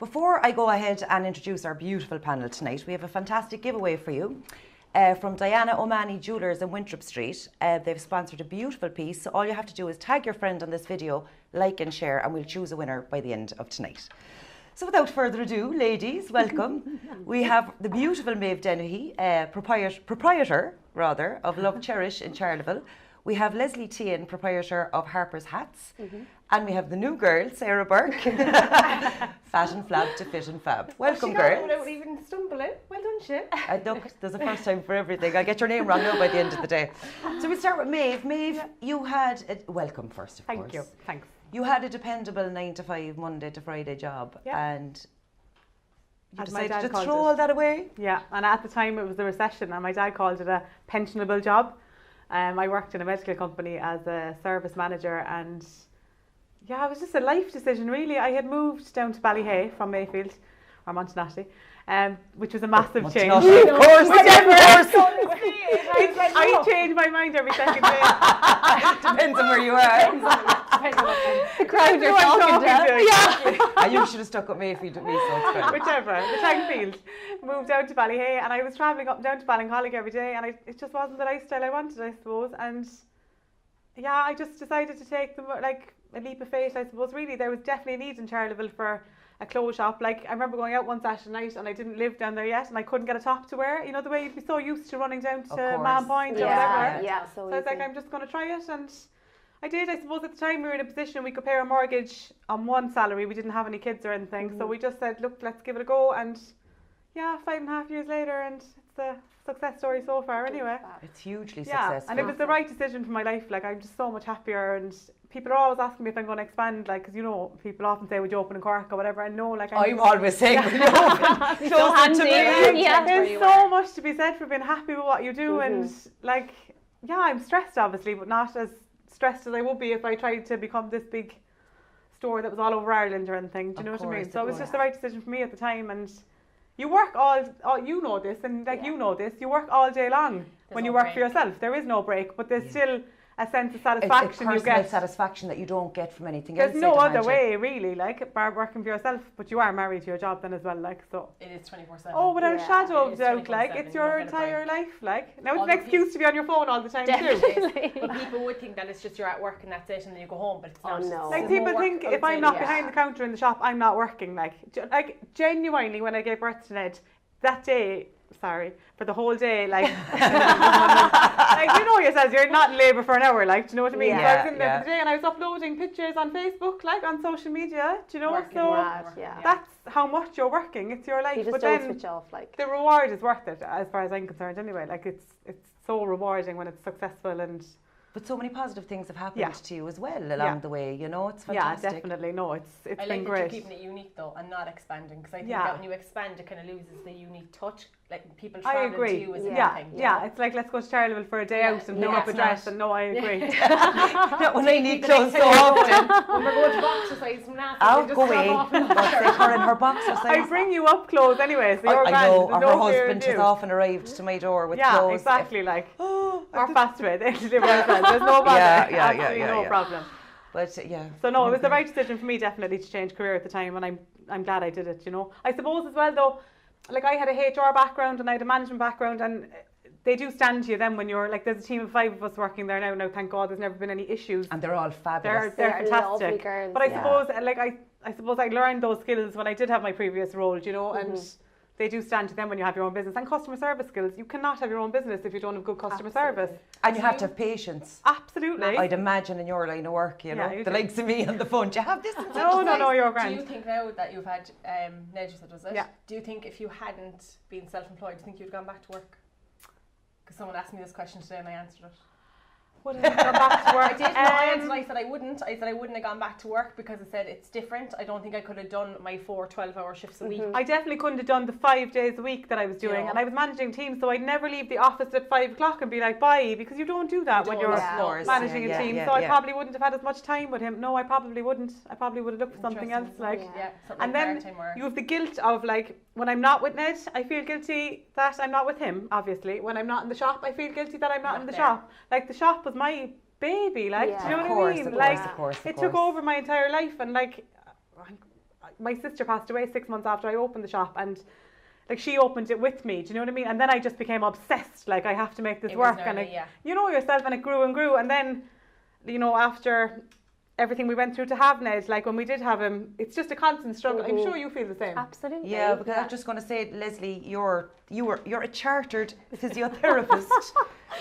Before I go ahead and introduce our beautiful panel tonight, we have a fantastic giveaway for you. From Diana O'Mahony Jewellers in Winthrop Street. They've sponsored a beautiful piece, so all you have to do is tag your friend on this video, like and share, and we'll choose a winner by the end of tonight. So without further ado, ladies, welcome. We have the beautiful Maeve Dennehy, proprietor of Love Cherish in Charleville. We have Leslie Tian, proprietor of Harper's Hats. And we have the new girl, Sarah Burke. Fat and flab to fit and fab. Welcome, girls. Without even stumbling. Well done, Shin. Look, there's a first time for everything. I'll get your name wrong now by the end of the day. So we start with Maeve. Maeve, you had welcome first, of course. Thank you. Thanks. You had a dependable 9 to 5, Monday to Friday job, and you decided to throw all that away? Yeah, and at the time it was the recession, and my dad called it a pensionable job. I worked in a medical company as a service manager, and yeah, it was just a life decision, really. I had moved down to Ballyhay from Mayfield, or Montanati, which was a massive change. Of course, I change my mind every second day. Depends on where you are. The crowd are talking to. Yeah. You should have stuck with Mayfield with me, so it's fine. Whichever, the Tangfield. Moved down to Ballyhay, and I was travelling up and down to Ballincollig every day, and it just wasn't the lifestyle I wanted, I suppose. And yeah, I just decided to take a leap of faith, I suppose. Really, there was definitely a need in Charleville for a clothes shop. Like, I remember going out one Saturday night, and I didn't live down there yet, and I couldn't get a top to wear. You know, the way you'd be so used to running down to Mahon Point or whatever. Yeah, so I was like, I'm just going to try it, and I did. I suppose at the time we were in a position we could pay our mortgage on one salary. We didn't have any kids or anything, so we just said, look, let's give it a go. And yeah, 5.5 years later, and it's a success story so far anyway. It's hugely successful. And it was the right decision for my life. Like, I'm just so much happier, and people are always asking me if I'm going to expand, like, because, you know, people often say, would you open in Cork or whatever, and no, like, I'm always saying, so handy. There's so much to be said for being happy with what you do, and like, yeah, I'm stressed obviously, but not as stressed as I would be if I tried to become this big store that was all over Ireland or anything. Do you know what I mean? So it was just the right decision for me at the time. And you work all you know this, and like you know this, you work all day long when you work for yourself. There is no break, but there's still a sense of satisfaction you get. Satisfaction that you don't get from anything else. There's no other way, really, like, bar working for yourself, but you are married to your job then as well, like, so. It is 24/7. Oh, without a shadow of doubt, like, it's your entire life, like. Now it's an excuse to be on your phone all the time too. But people would think that it's just you're at work and that's it, and then you go home, but it's not. No. Like, people think if I'm not behind the counter in the shop, I'm not working, like genuinely, when I gave birth to Ned, that day, for the whole day, like, like, you know yourselves, you're not in labour for an hour, like, do you know what I mean? So I was in there for the day, and I was uploading pictures on Facebook, like, on social media, do you know? That's how much you're working, it's your life. You just but don't then switch off, like. The reward is worth it, as far as I'm concerned anyway, like, it's so rewarding when it's successful. And but so many positive things have happened to you as well along the way, you know, it's fantastic. Yeah, definitely, no, it's been great. I like that you're keeping it unique though, and not expanding, because I think that when you expand, it kind of loses the unique touch. Like, people traveling to you is anything. Yeah, it's like, let's go to Charleville for a day out and pick up a dress, and no, I agree. Not when I need clothes so often. When we're going to boxer size from that, I'll go away. Her in her boxer size. I bring you up clothes anyway, so you're I know, her husband has often arrived to my door with clothes. Yeah, exactly, like, or fast way, they deliver as well. There's no bother, absolutely no problem. But yeah. So no, it was the right decision for me, definitely, to change career at the time, and I'm glad I did it, you know. I suppose as well though, like, I had a HR background and I had a management background, and they do stand to you then when you're, like, there's a team of 5 of us working there now, thank God there's never been any issues. And they're all fabulous. They're fantastic. Girls, but I suppose, like, I suppose I learned those skills when I did have my previous role, you know, and they do stand to them when you have your own business. And customer service skills, you cannot have your own business if you don't have good customer service. And you have to have patience. Absolutely. I'd imagine in your line of work, you know, the likes of me on the phone, do you have this? No, you're grand. Do you think now that you've had, Ned, you said, was it? Yeah. Do you think if you hadn't been self-employed, do you think you'd gone back to work? Because someone asked me this question today and I answered it. Would I have gone back to work? I did. I answered. I said I wouldn't. I said I wouldn't have gone back to work because I said it's different. I don't think I could have done my 4 12-hour shifts a week. I definitely couldn't have done the 5 days a week that I was doing, and I was managing teams, so I'd never leave the office at 5 o'clock and be like, bye, because you don't do that when you're managing a team. So I probably wouldn't have had as much time with him. No, I probably wouldn't. I probably would have looked for something else, like. And then you have the guilt of, like, when I'm not with Ned, I feel guilty that I'm not with him. Obviously, when I'm not in the shop, I feel guilty that I'm not in the shop. Like, the shop was my baby, like, do you know what I mean? Like, it took over my entire life, and like, my sister passed away 6 months after I opened the shop, and like she opened it with me, do you know what I mean? And then I just became obsessed, like I have to make this work, and you know yourself, and it grew and grew, and then, you know, after everything we went through to have Ned, like when we did have him, it's just a constant struggle. I'm sure you feel the same. Absolutely. Yeah, because I was just going to say, Leslie, you're a chartered physiotherapist.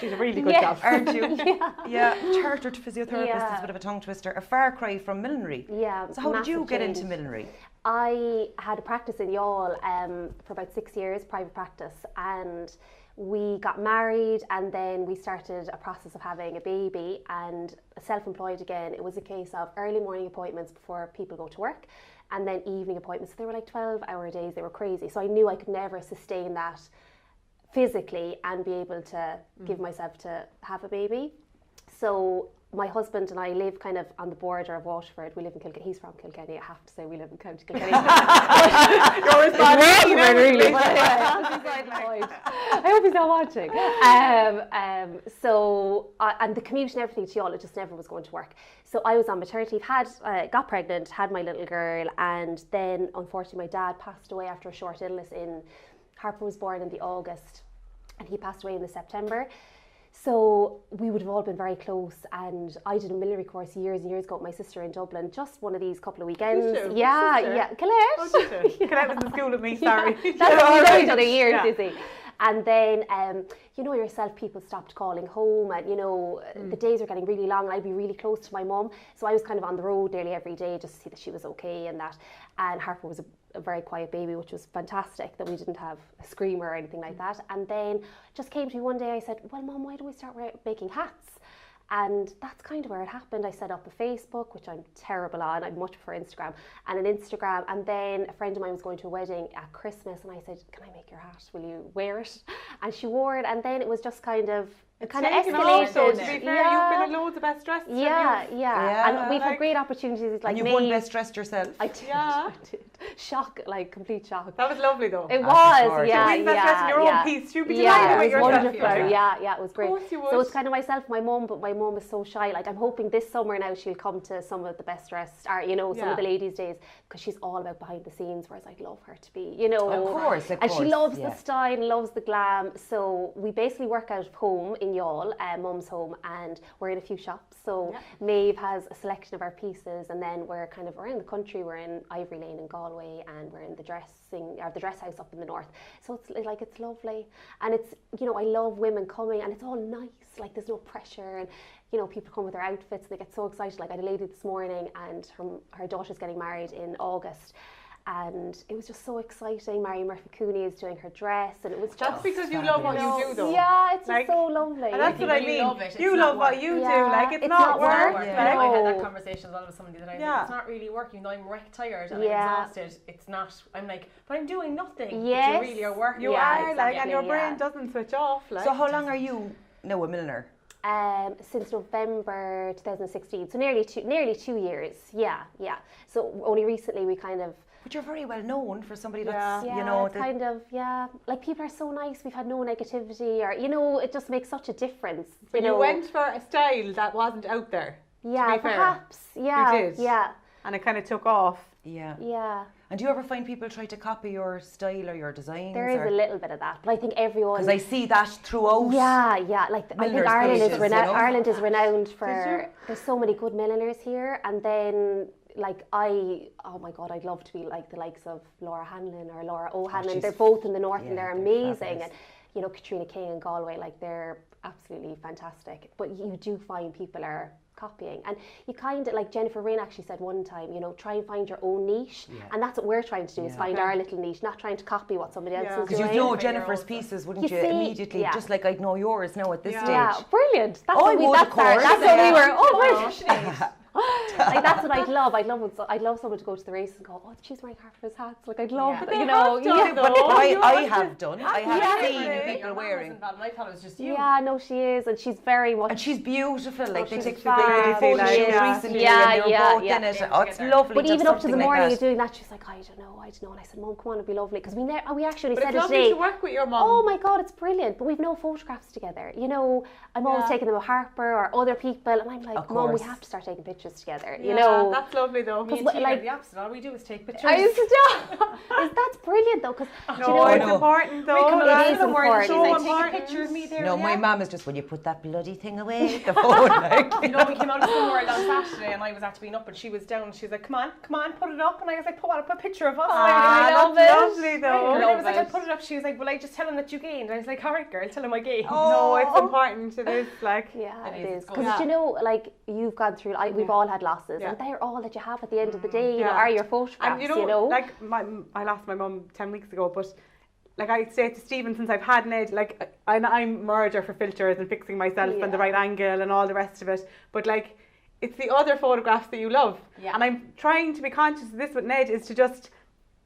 She's a really good job, aren't you? Yeah, chartered physiotherapist is a bit of a tongue twister. A far cry from millinery. Yeah. So how did you get into millinery? I had a practice in Youghal for about 6 years, private practice, and we got married, and then we started a process of having a baby, and self-employed again. It was a case of early morning appointments before people go to work, and then evening appointments. So they were like 12-hour days. They were crazy. So I knew I could never sustain that physically and be able to give myself to have a baby. So my husband and I live kind of on the border of Waterford. We live in Kilkenny. He's from Kilkenny. I have to say we live in County Kilkenny. You're responsible, really. I hope he's not watching. And the commute and everything to Youghal, it just never was going to work. So I was on maternity leave, got pregnant, had my little girl, and then unfortunately my dad passed away after a short illness. Harper was born in the August, and he passed away in the September. So we would have all been very close, and I did a millinery course years and years ago with my sister in Dublin, just one of these couple of weekends. Yeah, Colette. Colette was in school with me, sorry. That's what we know each other years, you see. And then, you know yourself, people stopped calling home, and you know, the days were getting really long, and I'd be really close to my mum. So I was kind of on the road nearly every day just to see that she was okay and that. And Harper was a very quiet baby, which was fantastic that we didn't have a screamer or anything like that. And then just came to me one day, I said, well, Mum, why don't we start making hats? And that's kind of where it happened. I set up a Facebook, which I'm terrible on. I much prefer Instagram, and an Instagram. And then a friend of mine was going to a wedding at Christmas, and I said, can I make your hat? Will you wear it? And she wore it, and then it was just kind of escalated. So, to be fair, you've been at loads of Best Dressed. Yeah. And we've had great opportunities. Like, and you won Best Dressed yourself. I did. I did. Shock, like complete shock. That was lovely though. It was, yeah. To win Best Dressed in your own piece, you'd be delighted with yourself. Wonderful. Yeah, it was great. Of course you would. So it's kind of myself, my mum, but my mum is so shy. Like I'm hoping this summer now she'll come to some of the Best Dressed, or you know, some of the ladies' days, because she's all about behind the scenes. Whereas I'd love her to be, you know. Of course. And she loves the style, loves the glam. So we basically work out of home in Youghal, Mum's home, and we're in a few shops. So Maeve has a selection of our pieces, and then we're kind of around the country. We're in Ivory Lane in Galway, and we're in the dress house up in the north. So it's like, it's lovely, and it's, you know, I love women coming, and it's all nice. Like there's no pressure, and you know, people come with their outfits, and they get so excited. Like I had a lady this morning, and her daughter's getting married in August. And it was just so exciting. Mary Murphy Cooney is doing her dress, and it was just... That's because you love what you do, though. Yeah, it's like, just so lovely. And that's what I mean. You love what you do. Like, it's not work. I had that conversation as well with somebody that I think it's not really work. You know, I'm wrecked tired and I'm exhausted. It's not... I'm like, but I'm doing nothing. Yes. But you really are working. You are, like, and your brain doesn't switch off. Like. So how long are you now a milliner? Since November 2016, so nearly 2 years. Yeah. So only recently we kind of... But you're very well known for somebody that's, you know... kind of, like people are so nice, we've had no negativity, or, you know, it just makes such a difference. But you went for a style that wasn't out there. Yeah, perhaps. Yeah. You did. Yeah. And it kind of took off. Yeah. And do you ever find people try to copy your style or your designs? There is a little bit of that, but I think everyone... Because I see that throughout. Yeah. Like I think Ireland is renowned for... There's so many good milliners here, and then... Like oh my God, I'd love to be like the likes of Laura Hanlon or Laura O'Hanlon. They're both in the north, and they're amazing. And you know, Katrina King in Galway, like they're absolutely fantastic. But you do find people are copying, and you kind of, like Jennifer Wren actually said one time, you know, try and find your own niche, and that's what we're trying to do, is find our little niche, not trying to copy what somebody else is doing. Because you'd know Jennifer's pieces, wouldn't you, immediately, just like I'd know yours now at this stage. Yeah, brilliant. That's what we were. Like that's what I'd love. I'd love someone to go to the race and go, oh, she's wearing Harper's hats. Like I'd love, you know. But I have done. I have seen people wearing. I thought it was just you. Yeah, no, she is, and she's very much. And she's beautiful. Like they did fab. photo shoot recently, and they were both in it. Oh, it's lovely. But even up to the morning you're doing that, she's like, I don't know. And I said, Mum, come on, it'd be lovely, because we actually said it today. It's lovely to work with your mum. Oh my God, it's brilliant. But we've no photographs together. You know, I'm always taking them with Harper or other people, and I'm like, Mum, we have to start taking pictures together. together, you know. That's lovely though. Me and Tina are the opposite. All we do is take pictures. That's brilliant though, because it's important though. It is important. Take a picture of me there. No, my mum is just, will you put that bloody thing away? The phone, like. You know, we came out of Swim World on Saturday and I was actually up and she was down and she was like, come on, put it up. And I was like, put a picture of us. I love it. Lovely though. And I was like, I'll put it up. She was like, well, I just tell him that you gained. And I was like, all right, girl, tell him I gained. No, it's important. It is like. Yeah, it is. Because you know, like you've gone through, we've all had losses, and they're all that you have at the end of the day. You know, are your photographs. And you know, like I lost my mum 10 weeks ago, but like I say to Stephen, since I've had Ned, like I'm merger for filters and fixing myself and the right angle and all the rest of it. But like, it's the other photographs that you love. Yeah. And I'm trying to be conscious of this with Ned, is to just,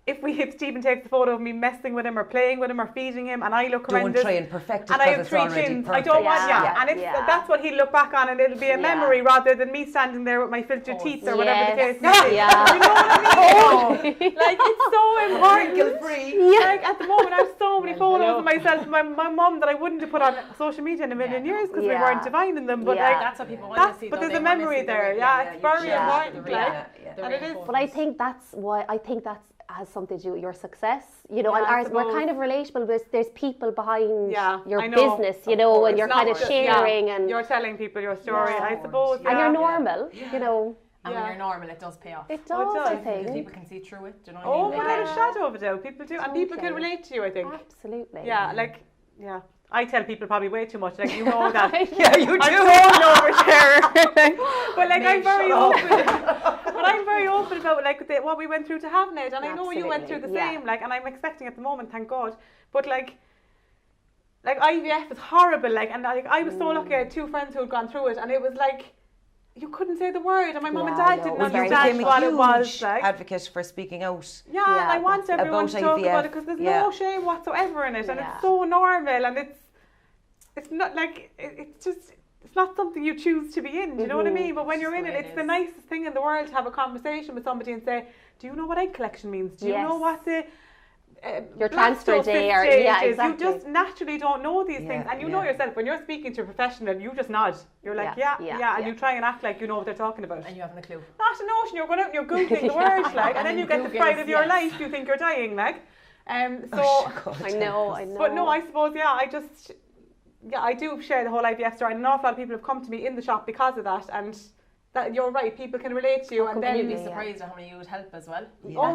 if Stephen takes a photo of me messing with him or playing with him or feeding him and I look horrendous. Don't try and perfect it, and I have 3 chins. I don't want, and that's what he'll look back on, and it'll be a memory rather than me standing there with my filtered teeth or whatever the case may be. Yeah. You know what I mean? Like, it's so important. Free. Like, at the moment, I have so many photos of myself and my mum that I wouldn't have put on social media in a million years because we weren't divining them. But like, that's what people want to see. But there's a memory there. It's very important. And it is. But I think that's has something to do with your success, you know, and ours, we're kind of relatable, but there's people behind your business, you know, and you're kind of sharing and you're telling people your story, I suppose. And you're normal, you know. And when you're normal, it does pay off. It does, I think. Because people can see through it, do you know what I mean? Without a shadow of a doubt, people do, and people can relate to you, I think. Absolutely. Yeah, like, I tell people probably way too much, like, you know that. Yeah, you do. I'm so overshare. But like, I'm very open. But I'm very open about like what we went through to have Ned, and I know you went through the same. Like, and I'm expecting at the moment, thank God. But like IVF is horrible. Like, and like I was so lucky. I had 2 friends who had gone through it, and it was like you couldn't say the word, and my mum and dad didn't understand what it was. Like, advocate for speaking out. Yeah, and I want everyone to talk about it because there's no shame whatsoever in it, and it's so normal, and it's not like it's just. It's not something you choose to be in, do you know what I mean? But when you're in it, it's the nicest thing in the world to have a conversation with somebody and say, do you know what egg collection means? Do you know what the your transfer day or exactly. You just naturally don't know these things, and you know yourself when you're speaking to a professional, you just nod. You're like, and you try and act like you know what they're talking about. And you haven't a clue. Not a notion. You're going out and you're googling the words, like, and then you get the pride of your life. You think you're dying, like. So I know. But no, I suppose I do share the whole IVF story, and an awful lot of people have come to me in the shop because of that, and that you're right, people can relate to you, and then you'd be surprised at how many you would help as well.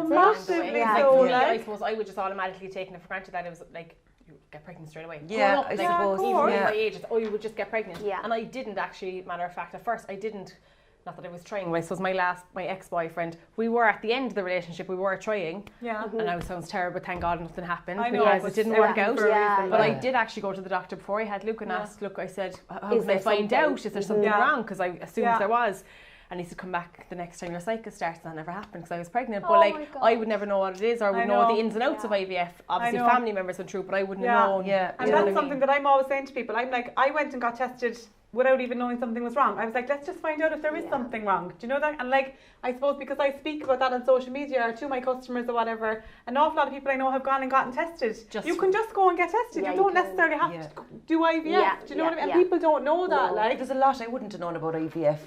Massively so. I suppose I would just automatically taken it for granted that it was like you get pregnant straight away. Yeah, I suppose. Even at my age, you would just get pregnant. Yeah. And I didn't actually. Matter of fact, at first I didn't. Not that I was trying, but I suppose my ex-boyfriend, we were at the end of the relationship, we were trying. Yeah. And now it sounds terrible, thank God nothing happened. I know, because it didn't work out. But I did actually go to the doctor before I had Luke and asked, look, I said, how can I find out? Is there something wrong? Because I assumed there was. And he said, come back the next time your cycle starts. And that never happened because I was pregnant. But like, I would never know what it is, or I would know the ins and outs of IVF. Obviously, family members went through, but I wouldn't know. And that's something that I'm always saying to people. I'm like, I went and got tested without even knowing something was wrong. I was like, let's just find out if there is something wrong. Do you know that? And like, I suppose because I speak about that on social media or to my customers or whatever, an awful lot of people I know have gone and gotten tested. You can just go and get tested. You don't necessarily have to do IVF. Do you know what I mean? And people don't know that. Like, there's a lot I wouldn't have known about IVF.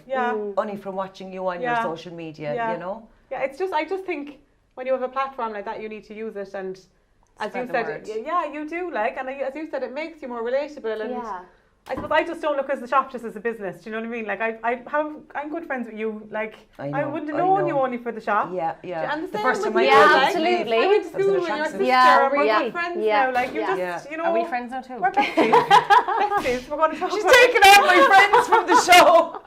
Only from watching you on your social media, you know? Yeah, it's just, I just think when you have a platform like that, you need to use it, and as you said, you do, like, and as you said, it makes you more relatable, and I suppose I just don't look at the shop just as a business. Do you know what I mean? Like I'm good friends with you. Like I wouldn't have known you only for the shop. Yeah. And the first time absolutely. I went to school with your sister. We're good friends now. Like you just, you know. Are we friends now too? We're besties. Besties. We're going to talk. She's taking out my friends from the show.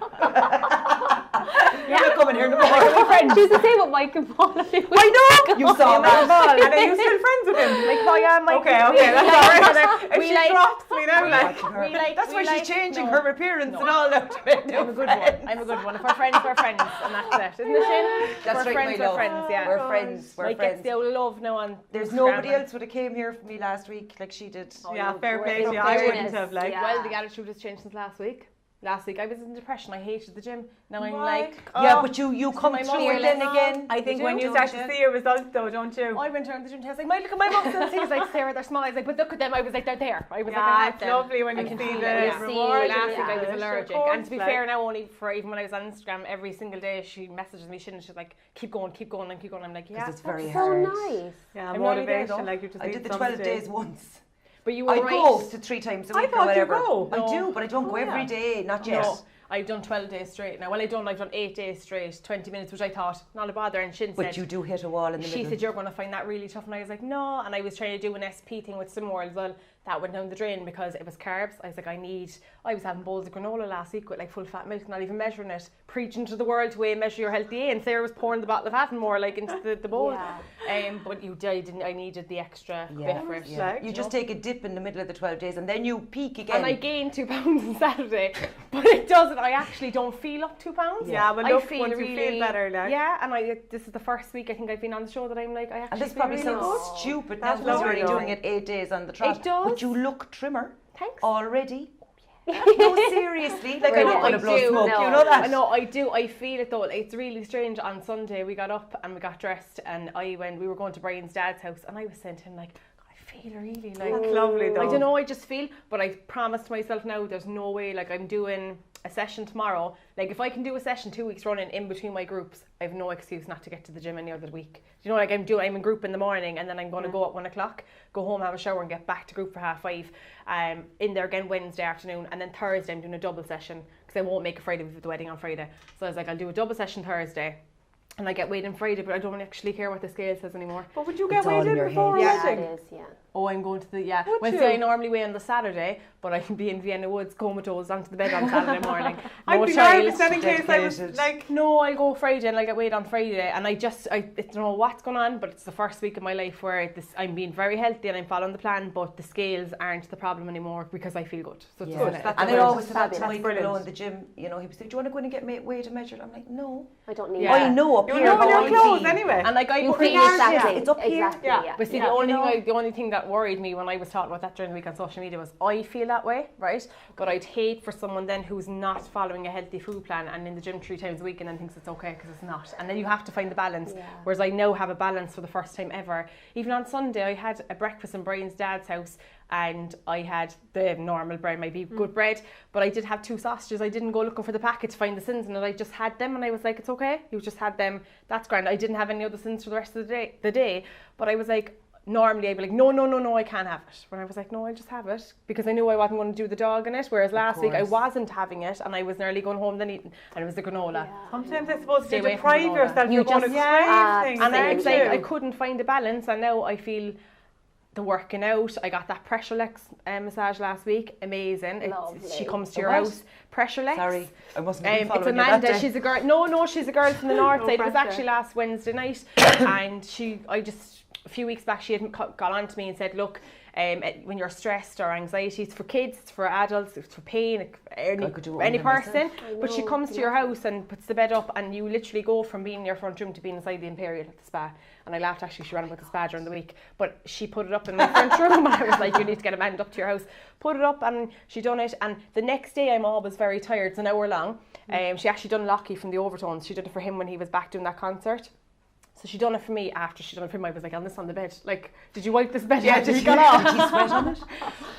You're not coming here no more. She's the same with Mike and Paul. I know. You saw that. And are you still friends with him? Like, oh yeah, Mike. Okay, that's alright. If she drops me now, that's why she's changing her appearance and all that to make I'm a good one. I'm a good one. If we're friends, we're friends, and that's it, isn't it, Shin? That's right, friends, my love. We're friends, yeah. We're friends. We're Mike friends. gets the old love now on. There's nobody else would have came here for me last week like she did. Fair play. I wouldn't have. Like, well, the attitude has changed since last week. last week. I was in depression. I hated the gym. Now I'm like, yeah, but you come through it then again. I think when you start to see your results though, don't you? I went around the gym. I was like, look at my muscles. He was like, Sarah, they're small. I was like, but look at them. I was like, they're there. I was like, it's lovely when you see the reward. Last week I was allergic, and to be fair, now only for even when I was on Instagram, every single day she messages me, she's like, keep going, and keep going. I'm like, yeah, it's very hard. So nice. Yeah, motivation. Like you just. I did the 12 days once. But you were I go to 3 times a week or whatever. I do, but I don't go every day. Not yet. No. I've done 12 days straight now. Well, I've done 8 days straight, 20 minutes, which I thought, not a bother. And Shin said... But you do hit a wall in the middle. She said, you're going to find that really tough. And I was like, no. And I was trying to do an SP thing with some more as well. That went down the drain because it was carbs. I was like, I was having bowls of granola last week with like full fat milk, not even measuring it, preaching to the world to measure your healthy A, and Sarah was pouring the bottle of Attenmore like into the bowl. But I needed the extra bit for it. Yeah. You just take a dip in the middle of the 12 days and then you peak again. And I gained 2 pounds on Saturday, but it doesn't. I actually don't feel up 2 pounds. Yeah, but look, once you feel better, like. Yeah, and this is the first week I think I've been on the show that I'm like, I actually and this feel probably really sounds good. stupid now because you're only doing it 8 days on the trot. It does. But you look trimmer. Thanks. Already. No, seriously. Like, I'm not going to blow smoke, you know that? No, I do. I feel it though. It's really strange. On Sunday, we got up and we got dressed, and we were going to Brian's dad's house, and I was saying to him, like, I feel really like. That's lovely though. I don't know, I just feel, but I promised myself now, there's no way, like, I'm doing a session tomorrow. Like, if I can do a session 2 weeks running in between my groups, I have no excuse not to get to the gym any other week. You know, like I'm in group in the morning, and then I'm going to go at 1 o'clock, go home, have a shower, and get back to group for 5:30. In there again Wednesday afternoon, and then Thursday I'm doing a double session because I won't make a Friday with the wedding on Friday. So I was like, I'll do a double session Thursday, and I get weighed in Friday, but I don't actually care what the scale says anymore. But would you get weighed in before a wedding? It is, yeah. Oh, I'm going to the, Wednesday I normally weigh on the Saturday, but I can be in Vienna Woods comatose onto the bed on Saturday morning. I'd be nervous in case I was like... No, I'll go Friday and I'll get weighed on Friday, and I don't know what's going on, but it's the first week of my life where I'm being very healthy and I'm following the plan, but the scales aren't the problem anymore because I feel good. So it's good. And I always said that to Michael below in the gym, you know, he would say, do you want to go in and get weighed and measured? I'm like, no. I don't need I know up here. You know in your clothes anyway. And like you feel exactly. It's up here. Exactly, yeah. But see, the only thing that worried me when I was talking about that during the week on social media was I feel that way, right? But I'd hate for someone then who's not following a healthy food plan and in the gym 3 times a week and then thinks it's okay because it's not. And then you have to find the balance. Yeah. Whereas I now have a balance for the first time ever. Even on Sunday, I had a breakfast in Brian's dad's house, and I had the normal bread, maybe good bread, but I did have 2 sausages. I didn't go looking for the packet to find the sins in it. I just had them, and I was like, it's okay. You just had them. That's grand. I didn't have any other sins for the rest of the day. But I was like, normally I'd be like, no, I can't have it. But I was like, no, I'll just have it because I knew I wasn't going to do the dog in it. Whereas last week I wasn't having it, and I was nearly going home then eating, and it was the granola. Yeah. Sometimes I suppose you deprive yourself. You're going to crave things. And it's like I couldn't find a balance, and now I feel the working out. I got that Pressure Lex massage last week. Amazing. She comes to your house. Pressure Lex. Sorry, I wasn't following it's Amanda. She's a girl. No, she's a girl from the north side. It was actually last Wednesday night, and a few weeks back, she had got on to me and said, look, when you're stressed or anxiety, it's for kids, it's for adults, it's for pain, any person. But she comes to your house and puts the bed up, and you literally go from being in your front room to being inside the Imperial at the spa. And I laughed, actually, she ran about the spa during the week. But she put it up in my front room, and I was like, you need to get Amanda up to your house. Put it up, and she done it. And the next day, I'm always very tired. It's an hour long. She actually done Lockie from the Overtones. She did it for him when he was back doing that concert. So she done it for me. After she done it for him, I was like, on this on the bed. Like, did you wipe this bed after you got off? Did you sweat on it?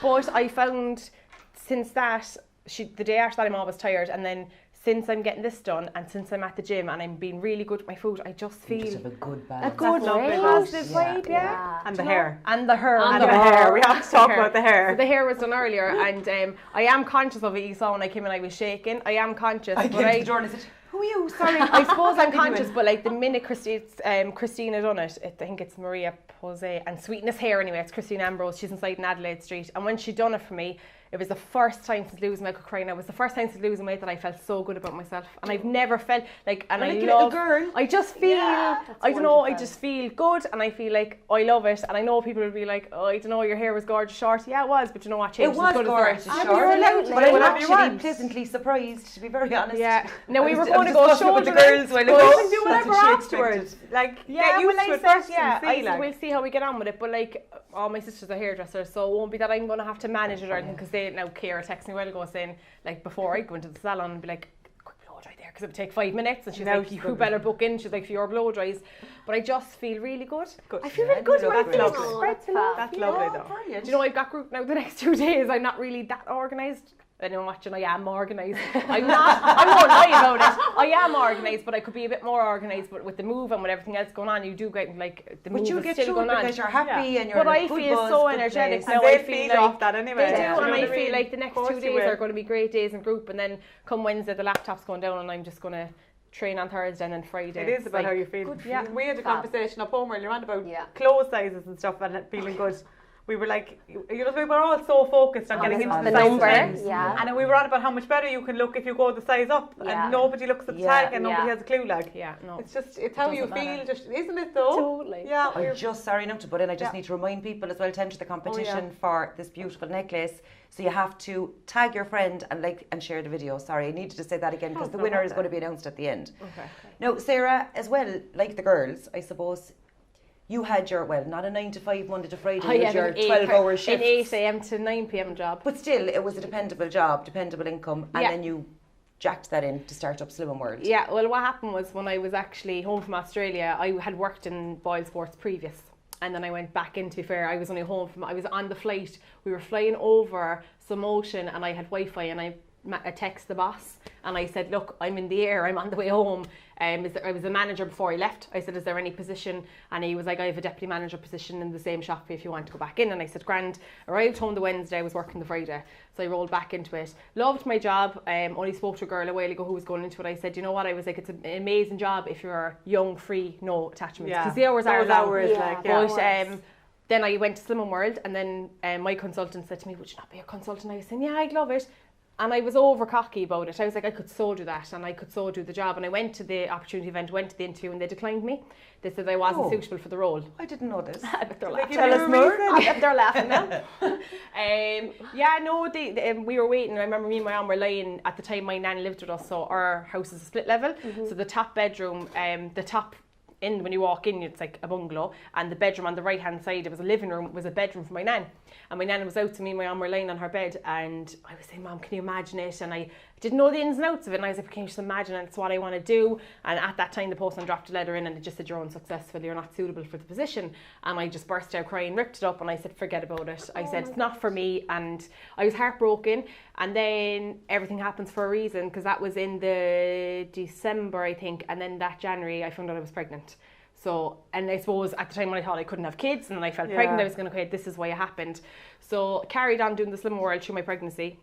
But I found since that, the day after that, I'm always tired. And then since I'm getting this done, and since I'm at the gym and I'm being really good with my food, I just feel... You just have a good balance. A good, positive vibe, yeah. And the hair. And the hair. We have to talk about the hair. So the hair was done earlier, and I am conscious of it. You saw when I came in, I was shaking. I am conscious. I came to the door and I said, who are you? Sorry. I suppose I'm conscious, but like the minute Christina done it, I think it's Maria Pose and Sweetness Hair anyway, it's Christine Ambrose, she's inside in Adelaide Street, and when she done it for me, it was the first time since losing weight, I could cry now. It was the first time since losing weight that I felt so good about myself, and I've never felt like, and I love, girl. I just feel, I don't know, I just feel good, and I feel like I love it, and I know people will be like, oh, I don't know, your hair was gorgeous short. Yeah, it was, but you know what, changed. It was gorgeous short, but I'm actually pleasantly surprised, to be very honest. Yeah. Now we were going to go shoulder the girls while you can do whatever afterwards. Like, get used to it first and see. We'll see how we get on with it, but like, all my sisters are hairdressers, so it won't be that I'm going to have to manage it or anything, because say, now Ciara texted me a while ago saying, like, before I go into the salon and be like, quick blow dry there, because it would take 5 minutes. And she's like, you better book in. She's like, for your blow dries. But I just feel really good. I feel really good. That's lovely. That's lovely though. Brilliant. Do you know, I've got group now the next 2 days. I'm not really that organised. I know what I am organised. I'm not, I won't lie about it. I am organised, but I could be a bit more organised. But with the move and with everything else going on, you do get like the move is still going on. Because you're happy and you're but I feel so energetic now. I feel like off that anyway. They do, and I feel like the next 2 days are going to be great days in group. And then come Wednesday, the laptop's going down, and I'm just going to train on Thursday and then Friday. It is about how you feel. We had a conversation up home earlier on about clothes sizes and stuff and feeling good. We were like, you know, we were all so focused on getting into the number, and we were on about how much better you can look if you go the size up, and nobody looks at the tag, and nobody has a clue. Like, it's how you feel, just isn't it though? Totally. Yeah. I'm just sorry not to butt in. I just need to remind people as well to enter the competition for this beautiful necklace. So you have to tag your friend and like and share the video. Sorry, I needed to say that again because the winner is going to be announced at the end. Okay. Now, Sarah, as well, like the girls, I suppose. You had your, well, not a 9 to 5 Monday to Friday, it was your 12-hour shift. An 8 a.m. to 9 p.m. job. But still, it was a dependable job, dependable income, and then you jacked that in to start up Slim and World. Yeah, well, what happened was when I was actually home from Australia, I had worked in Boyle Sports previous. And then I went back in, to be fair, I was only home from, I was on the flight. We were flying over some ocean and I had Wi-Fi and I texted the boss and I said, look, I'm in the air, I'm on the way home. I was a manager before I left. I said, is there any position? And he was like, I have a deputy manager position in the same shop if you want to go back in. And I said, grand. Arrived home the Wednesday, I was working the Friday. So I rolled back into it. Loved my job. Only spoke to a girl a while ago who was going into it. I said, you know what? I was like, it's an amazing job if you're young, free, no attachments. Because the hours are long. Then I went to Slim and World, and then my consultant said to me, would you not be a consultant? I was saying, yeah, I'd love it. And I was over cocky about it. I was like, I could so do that, and I could so do the job. And I went to the opportunity event, went to the interview, and they declined me. They said I wasn't suitable for the role. I didn't know this. I bet they're laughing. Tell us more. I bet they're laughing now. We were waiting. I remember me and my mum were lying, at the time my nan lived with us, so our house is a split level. So the top bedroom, when you walk in, it's like a bungalow, and the bedroom on the right hand side, it was a living room, it was a bedroom for my nan. And my nan was out, so me and my mum were lying on her bed, and I was saying, Mum, can you imagine it? And I didn't know the ins and outs of it, and I was like, can you just imagine it? It's what I want to do. And at that time the postman dropped a letter in and it just said, you're unsuccessful, you're not suitable for the position. And I just burst out crying, ripped it up, and I said, forget about it. I said, it's not for me. And I was heartbroken. And then everything happens for a reason, because that was in the December, I think, and then that January I found out I was pregnant. So, and I suppose at the time when I thought I couldn't have kids, and then I felt pregnant, I was going, okay, this is why it happened. So carried on doing the Slim World through my pregnancy.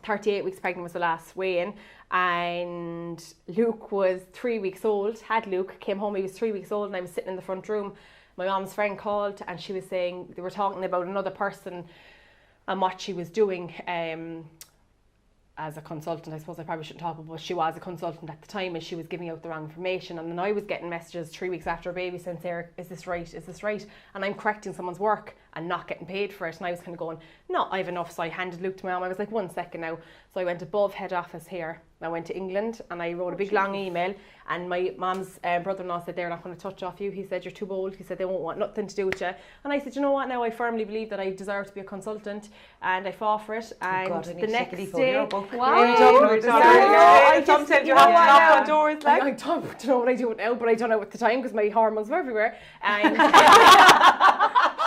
38 weeks pregnant was the last weigh-in, and Luke was 3 weeks old. Had Luke, came home, he was 3 weeks old, and I was sitting in the front room. My mom's friend called, and she was saying, they were talking about another person and what she was doing as a consultant. I suppose I probably shouldn't talk about, but she was a consultant at the time, and she was giving out the wrong information. And then I was getting messages 3 weeks after a baby saying, Sarah, is this right? Is this right? And I'm correcting someone's work and not getting paid for it. And I was kind of going, no, I have enough. So I handed Luke to my mum. I was like, 1 second now. So I went above head office here. I went to England and I wrote a big long email, and my mum's brother-in-law said, they're not going to touch off you. He said, you're too bold. He said, they won't want nothing to do with you. And I said, you know what, now I firmly believe that I deserve to be a consultant, and I fought for it. And the next day, sometimes you have to knock on doors. Like, I don't know what I do now, but I don't know at the time because my hormones were everywhere. And so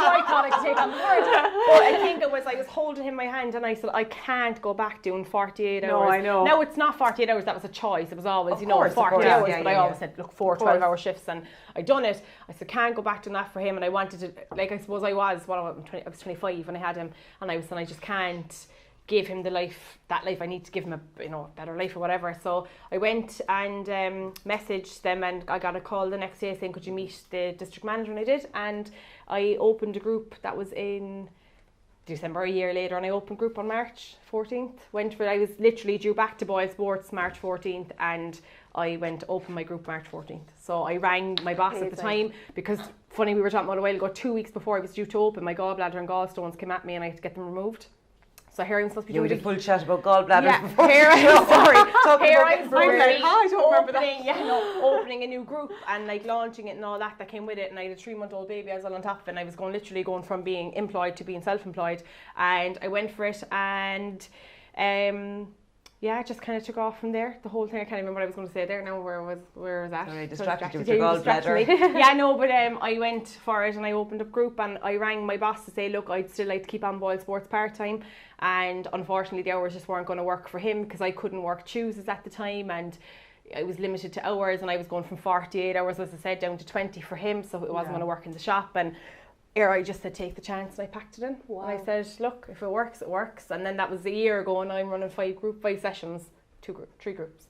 I thought I could take on the word. But I think it was, I was holding him in my hand, and I said, I can't go back doing 48 hours. No, I know. Now it's not 48 hours, that was a choice. It was always, 40 hours, but I always said, look, 4 12-hour shifts, and I done it. I said, can't go back doing that for him, and I wanted to, like, I suppose I was 25 when I had him, and I was saying, I just can't give him that life I need to give him a better life or whatever. So I went and messaged them, and I got a call the next day saying, could you meet the district manager? And I did, and I opened a group that was in December a year later, and I opened group on March 14th. I was literally due back to Boyle Sports March 14th, and I went to open my group March 14th. So I rang my boss at the time, because funny, we were talking about a while ago, 2 weeks before I was due to open, my gallbladder and gallstones came at me and I had to get them removed. So here I'm supposed to be doing doing a full chat about gallbladders before. Here I'm opening opening a new group and like launching it and all that came with it, and I had a 3-month-old baby as well on top of it, and I was literally going from being employed to being self-employed, and I went for it, and it just kind of took off from there. The whole thing, I can't remember what I was going to say there now. Where was that? Sorry, distracted you with your gallbladder. Yeah, no, but I went for it and I opened up group, and I rang my boss to say, look, I'd still like to keep on Boyle Sports part-time, and unfortunately the hours just weren't going to work for him because I couldn't work Tuesdays at the time, and I was limited to hours, and I was going from 48 hours, as I said, down to 20 for him, so it wasn't going to work in the shop. And I just said, take the chance, and I packed it in. Wow. And I said, look, if it works, it works. And then that was a year ago, and I'm running 5 sessions, 3 groups.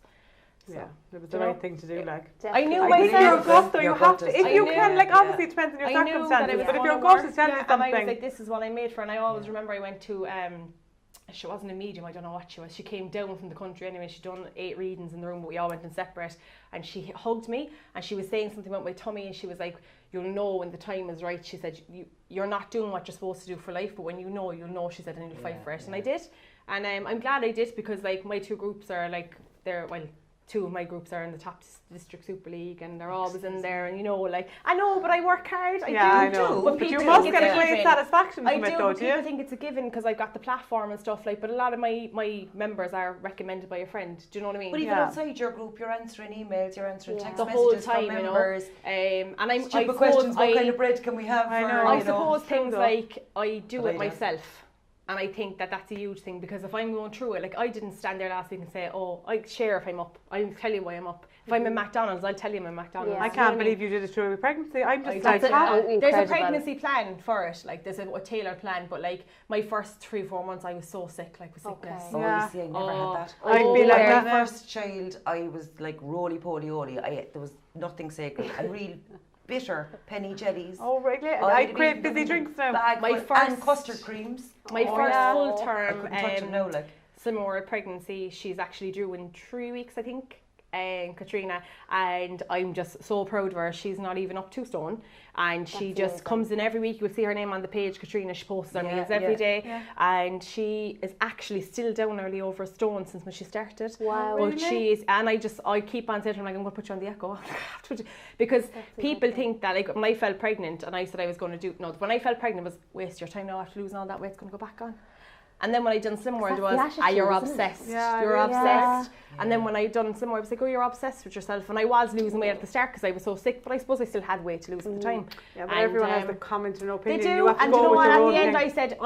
So, yeah, it was the right thing to do. Like, I knew myself. If you're a gut, though, you have to. If you can, like, obviously it depends on your circumstances. But if you're a gut, it's telling you something. And I was like, this is what I made for. And I always remember I went to. She wasn't a medium, I don't know what she was. She came down from the country anyway. She'd done 8 readings in the room, but we all went in separate. And she hugged me, and she was saying something about my tummy, and she was like, you'll know when the time is right. She said, you're not doing what you're supposed to do for life, but when you know, you'll know, she said, and you'll fight for it. And I did. And I'm glad I did, because like my 2 groups are like, 2 of my groups are in the top district Super League, and they're always in there, and like, I know, but I work hard. I know. But you must get a great satisfaction from it, though, do you? I think it's a given, because I've got the platform and stuff, like, but a lot of my members are recommended by a friend. Do you know what I mean? But even outside your group, you're answering emails, you're answering text the whole messages time, from members. And I'm stupid questions. What kind of bread can we have? I suppose things like I do it myself. And I think that's a huge thing, because if I'm going through it, like I didn't stand there last week and say, oh, I share if I'm up. I'll tell you why I'm up. If I'm in McDonald's, I'll tell you I'm in McDonald's. I can't believe you did it through your pregnancy. I'm just there's a pregnancy plan for it. Like there's a tailored plan, but like my first 3-4 months, I was so sick, like with sickness. Oh, you see, I never had that. I'd be like that. My first child, I was like roly-poly-oly. There was nothing sacred. And real bitter penny jellies. Oh, really? I crave fizzy drinks now. And custard creams. My first full term, like. similar pregnancy, she's actually due in 3 weeks, I think. Katrina, and I'm just so proud of her. She's not even up 2 stone, and she just comes in every week. You'll see her name on the page, Katrina. She posts her meals every day, and she is actually still down nearly over a stone since when she started. Wow. But really? She is, and I keep on saying to her, like, I'm going to put you on the echo because people think that, like, when I felt pregnant and I said I was going to do, no, when I felt pregnant it was waste your time now after losing all that weight, it's going to go back on. And then when I done Slim World, it was, you're obsessed. You're obsessed. And then when I done Slim World, I was like, oh, you're obsessed with yourself. And I was losing weight at the start because I was so sick, but I suppose I still had weight to lose at the time. Yeah, but everyone has a comment and opinion. They do. You have to and go you know with what? your At own the end, thing. I said,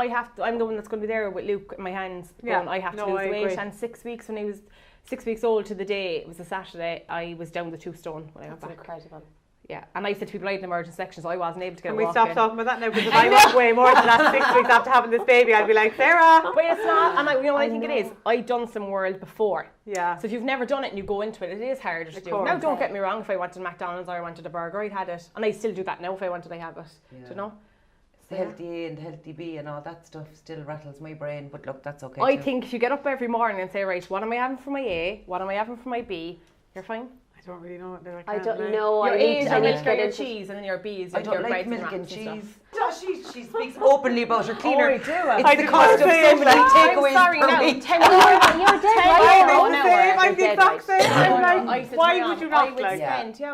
I'm the one that's going to be there with Luke in my hands. Going, I have to lose weight. Agree. And 6 weeks, when he was 6 weeks old to the day, it was a Saturday, I was down to 2 stone when I got back. Incredible. Yeah, and I said to people, I had an emergency section, so I wasn't able to get Can we stop talking about that now? Because if I went way more than that 6 weeks after having this baby, I'd be like, Sarah. But it's not, and you know what I think it is? I'd done Slim World before. Yeah. So if you've never done it and you go into it, it is harder to do. Now, don't get me wrong, if I wanted McDonald's or I wanted a burger, I'd had it. And I still do that now if I wanted, I have it. Do you know? The healthy A and the healthy B and all that stuff still rattles my brain, but look, that's okay. I think if you get up every morning and say, right, what am I having for my A? What am I having for my B? You're fine. I don't really know what they're like. I don't know. Your A is your milk or your into cheese, and then your B is I don't your like breads milk and wraps cheese. She speaks openly about her cleaner. I do. It's the cost of so many takeaways per week. 10 You're dead. I'm the exact same. I'm like, why would you not? Why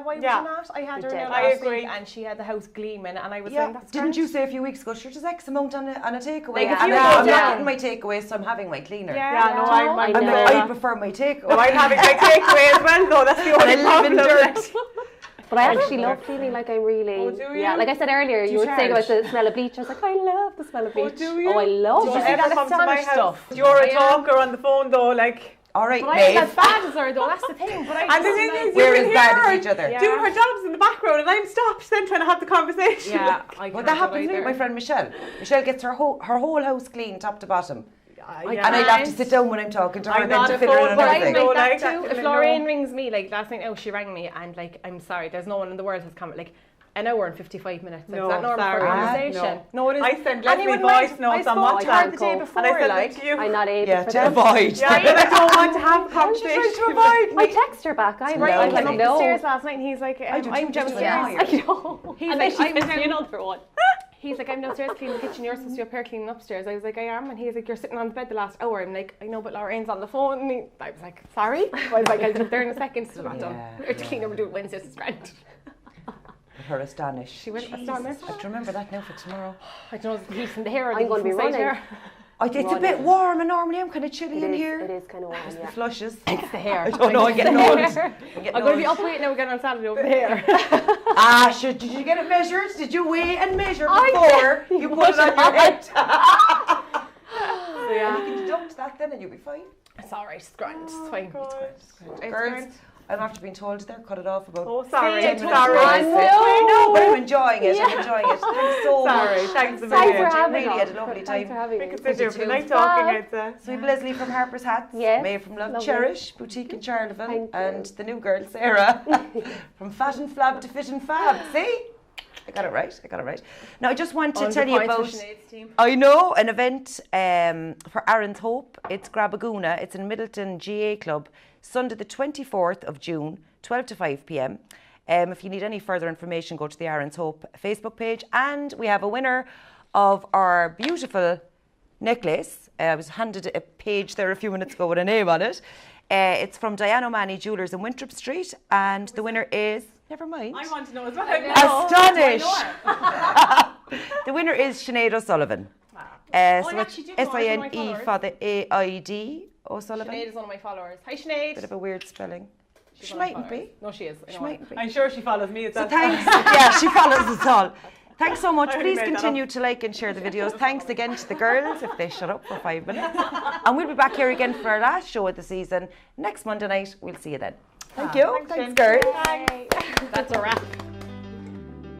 would you not? I had her now last week, and she had the house gleaming, and I was saying, that's Didn't you say a few weeks ago, sure, there's X amount on a takeaway? Like, I'm not getting my takeaway, so I'm having my cleaner. I prefer my takeaway. Well, I'm having my takeaway as well, though. That's the only problem. But I actually love cleaning, like I'm really... Oh, do you? Yeah, like I said earlier, you were saying about the smell of bleach. I was like, I love the smell of bleach. Oh, do you? Oh, I love it. it. Did you ever come to my house? You're a talker on the phone, though, like... All right, but I ain't as bad as her, though. That's the thing. But and the thing is, we're as bad as each other. Doing her jobs in the background, and I'm stopped then trying to have the conversation. Yeah, well, that happens with my friend Michelle. Michelle gets her whole house clean, top to bottom. And I have to sit down when I'm talking to her and then to fill her in everything. Like that too. If Lorraine rings me, like last night, she rang me and like, I'm sorry, there's no one in the world who's come, like an hour and 55 minutes. Like, is that normal for a conversation? No, it is. I send Leslie voice notes on WhatsApp the day before, and I send them to you. I'm not able to avoid. Yeah, but I don't want to have a conversation. To avoid. I text her back. I came up the stairs last night and he's like, I'm downstairs. I know. He's like, I'm another one. He's like, I'm downstairs cleaning the kitchen, you're supposed to be up here cleaning upstairs. I was like, I am. And he's like, you're sitting on the bed the last hour. I'm like, I know, but Lorraine's on the phone. And I was like, sorry. I was like, I'll do it there in a second. Still not done. I have to clean up and do it Wednesday, it's grand. Her astonished. She went astonished. I have to remember that now for tomorrow. I don't know, it's the heat in the hair or I'm going to be running. It's a bit warm, and normally I'm kind of chilly in here. It is kind of warm, The flushes. It's the hair. I don't know, I'm getting old. I'm going to be up weight now again on Saturday over the hair. Did you get it measured? Did you weigh and measure before you put it on your head? So yeah. You can deduct that then and you'll be fine. It's alright, it's grand, it's fine. Girls, I'm after being told there, cut it off about. Oh, sorry. 10 minutes. Sorry. No, but I'm enjoying it. I'm enjoying it. Thanks so much. Thanks a Thanks million. for having Really us. had a lovely time. Thanks for having We us. could sit here for the night talking, I'd say. So we have Leslie from Harper's Hats, Yes, May from Love lovely. Cherish, Boutique in Charleville, Thank and the new girl, Sarah, from Fat and Flab to Fit and Fab. See? I got it right. Now I just want to tell you about, I know, an event for Aaron's Hope. It's Grabaguna. It's in Middleton GA Club, Sunday the 24th of June, 12 to 5 p.m. If you need any further information, go to the Aaron's Hope Facebook page. And we have a winner of our beautiful necklace. I was handed a page there a few minutes ago with a name on it. It's from Diana O'Mahony Jewelers in Winthrop Street. And the winner is, never mind. I want to know as well. Astonished! The winner is Sinead O'Sullivan. Wow. So it's S-I-N-E for the A-I-D O'Sullivan. Sinead is one of my followers. Hi Sinead. Bit of a weird spelling. She's She one of my mightn't be. followers. No, she is. She mightn't be. I'm sure she follows me. So thanks. Yeah, she follows us all. Thanks so much. I Please made that continue to like and share the videos. Thanks again to the girls if they shut up for 5 minutes. And we'll be back here again for our last show of the season next Monday night. We'll see you then. Thank you. Thanks, Thanks girls. Bye. That's a wrap.